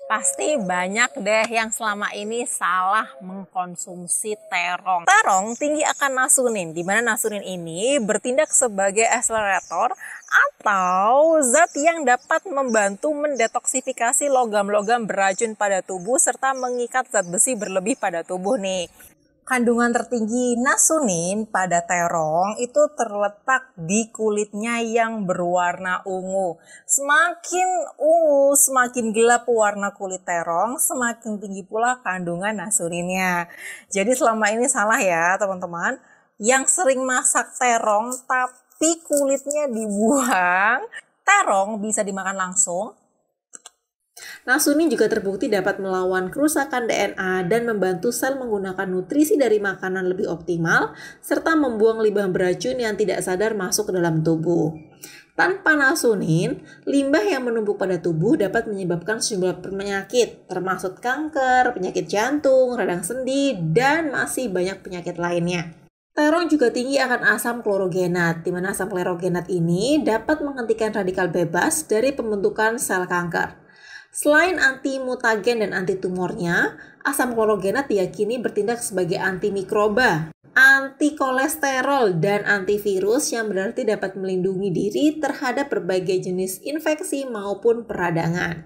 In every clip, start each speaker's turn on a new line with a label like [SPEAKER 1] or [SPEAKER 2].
[SPEAKER 1] Pasti banyak deh yang selama ini salah mengkonsumsi terong. Terong tinggi akan nasunin, di mana nasunin ini bertindak sebagai akselerator atau zat yang dapat membantu mendetoksifikasi logam-logam beracun pada tubuh serta mengikat zat besi berlebih pada tubuh nih. Kandungan tertinggi nasunin pada terong itu terletak di kulitnya yang berwarna ungu. Semakin ungu, semakin gelap warna kulit terong, semakin tinggi pula kandungan nasuninnya. Jadi selama ini salah ya teman-teman. Yang sering masak terong tapi kulitnya dibuang, terong bisa dimakan langsung.
[SPEAKER 2] Nasunin juga terbukti dapat melawan kerusakan DNA dan membantu sel menggunakan nutrisi dari makanan lebih optimal, serta membuang limbah beracun yang tidak sadar masuk ke dalam tubuh. Tanpa nasunin, limbah yang menumpuk pada tubuh dapat menyebabkan sejumlah penyakit, termasuk kanker, penyakit jantung, radang sendi, dan masih banyak penyakit lainnya. Terong juga tinggi akan asam klorogenat, di mana asam klorogenat ini dapat menghentikan radikal bebas dari pembentukan sel kanker. Selain anti-mutagen dan anti-tumornya, asam klorogenat diyakini bertindak sebagai antimikroba, anti-kolesterol, dan antivirus yang berarti dapat melindungi diri terhadap berbagai jenis infeksi maupun peradangan.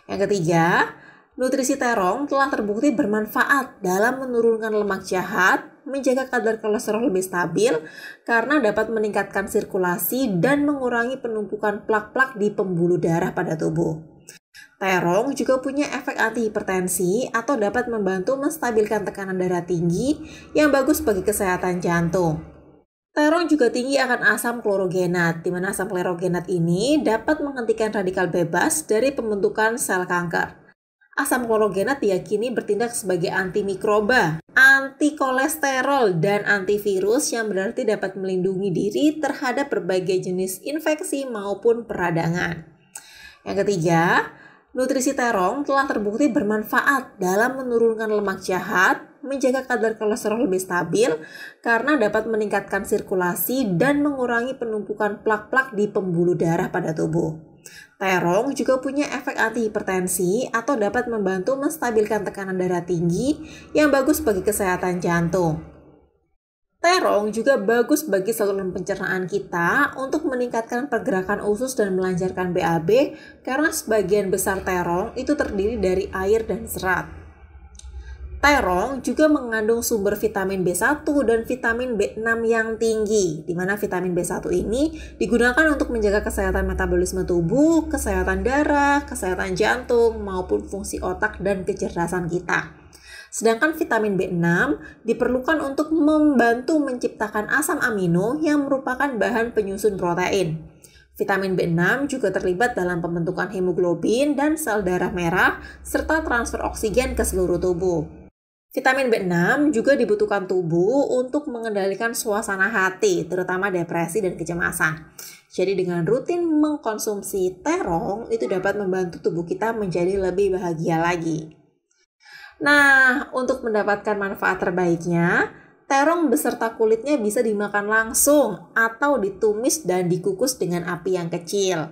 [SPEAKER 2] Yang ketiga, nutrisi terong telah terbukti bermanfaat dalam menurunkan lemak jahat, menjaga kadar kolesterol lebih stabil karena dapat meningkatkan sirkulasi dan mengurangi penumpukan plak-plak di pembuluh darah pada tubuh. Terong juga punya efek antihipertensi atau dapat membantu menstabilkan tekanan darah tinggi yang bagus bagi kesehatan jantung. Terong juga tinggi akan asam klorogenat, di mana asam klorogenat ini dapat menghentikan radikal bebas dari pembentukan sel kanker. Asam klorogenat diyakini bertindak sebagai antimikroba, anti-kolesterol, dan antivirus yang berarti dapat melindungi diri terhadap berbagai jenis infeksi maupun peradangan. Yang ketiga, nutrisi terong telah terbukti bermanfaat dalam menurunkan lemak jahat, menjaga kadar kolesterol lebih stabil karena dapat meningkatkan sirkulasi dan mengurangi penumpukan plak-plak di pembuluh darah pada tubuh. Terong juga punya efek antihipertensi atau dapat membantu menstabilkan tekanan darah tinggi yang bagus bagi kesehatan jantung. Terong juga bagus bagi saluran pencernaan kita untuk meningkatkan pergerakan usus dan melancarkan BAB karena sebagian besar terong itu terdiri dari air dan serat. Terong juga mengandung sumber vitamin B1 dan vitamin B6 yang tinggi, di mana vitamin B1 ini digunakan untuk menjaga kesehatan metabolisme tubuh, kesehatan darah, kesehatan jantung, maupun fungsi otak dan kecerdasan kita. Sedangkan vitamin B6 diperlukan untuk membantu menciptakan asam amino yang merupakan bahan penyusun protein. Vitamin B6 juga terlibat dalam pembentukan hemoglobin dan sel darah merah, serta transfer oksigen ke seluruh tubuh. Vitamin B6 juga dibutuhkan tubuh untuk mengendalikan suasana hati, terutama depresi dan kecemasan. Jadi dengan rutin mengkonsumsi terong, itu dapat membantu tubuh kita menjadi lebih bahagia lagi. Nah, untuk mendapatkan manfaat terbaiknya, terong beserta kulitnya bisa dimakan langsung atau ditumis dan dikukus dengan api yang kecil.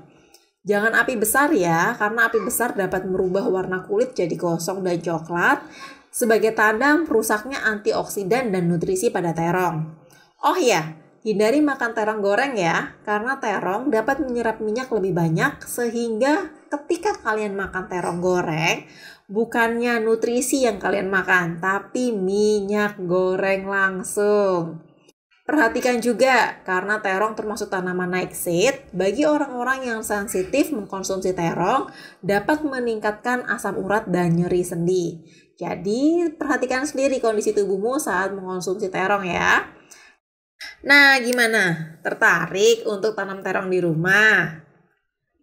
[SPEAKER 2] Jangan api besar ya, karena api besar dapat merubah warna kulit jadi gosong dan coklat, sebagai tanda rusaknya antioksidan dan nutrisi pada terong. Oh ya, hindari makan terong goreng ya, karena terong dapat menyerap minyak lebih banyak sehingga ketika kalian makan terong goreng, bukannya nutrisi yang kalian makan, tapi minyak goreng langsung. Perhatikan juga, karena terong termasuk tanaman nightshade, bagi orang-orang yang sensitif mengkonsumsi terong dapat meningkatkan asam urat dan nyeri sendi. Jadi, perhatikan sendiri kondisi tubuhmu saat mengkonsumsi terong ya. Nah, gimana? Tertarik untuk tanam terong di rumah?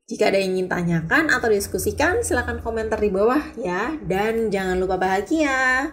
[SPEAKER 2] Jika ada yang ingin tanyakan atau diskusikan, silakan komentar di bawah ya. Dan jangan lupa bahagia.